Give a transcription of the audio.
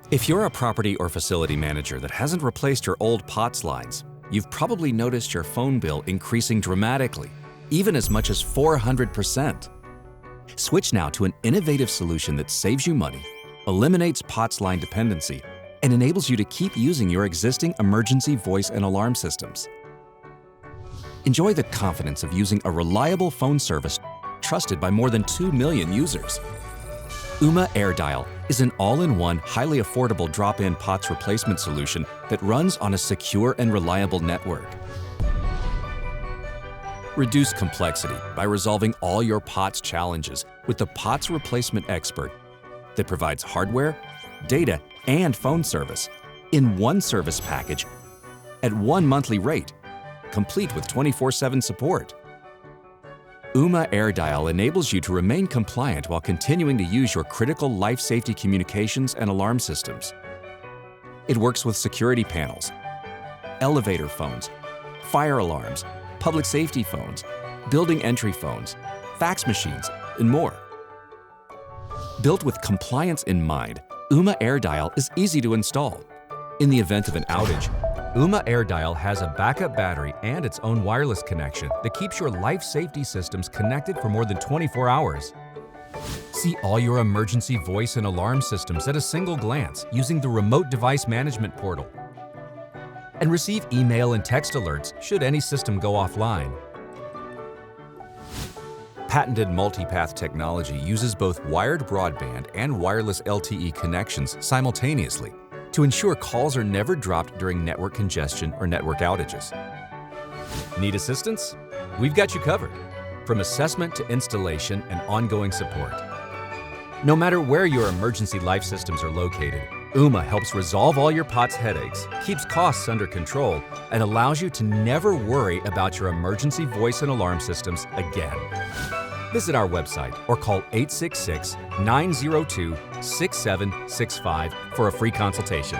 If you're a property or facility manager that hasn't replaced your old POTS lines, you've probably noticed your phone bill increasing dramatically, even as much as 400%. Switch now to an innovative solution that saves you money, eliminates POTS line dependency, and enables you to keep using your existing emergency voice and alarm systems. Enjoy the confidence of using a reliable phone service trusted by more than 2 million users. Ooma AirDial is an all-in-one, highly affordable drop-in POTS replacement solution that runs on a secure and reliable network. Reduce complexity by resolving all your POTS challenges with the POTS replacement expert that provides hardware, data, and phone service in one service package at one monthly rate, complete with 24/7 support. Ooma AirDial enables you to remain compliant while continuing to use your critical life safety communications and alarm systems. It works with security panels, elevator phones, fire alarms, public safety phones, building entry phones, fax machines, and more. Built with compliance in mind, Ooma AirDial is easy to install. In the event of an outage, Ooma AirDial has a backup battery and its own wireless connection that keeps your life safety systems connected for more than 24 hours. See all your emergency voice and alarm systems at a single glance using the remote device management portal. And receive email and text alerts should any system go offline. Patented multipath technology uses both wired broadband and wireless LTE connections simultaneously to ensure calls are never dropped during network congestion or network outages. Need assistance? We've got you covered, from assessment to installation and ongoing support. No matter where your emergency life systems are located, Ooma helps resolve all your POTS headaches, keeps costs under control, and allows you to never worry about your emergency voice and alarm systems again. Visit our website or call 866-902-6765 for a free consultation.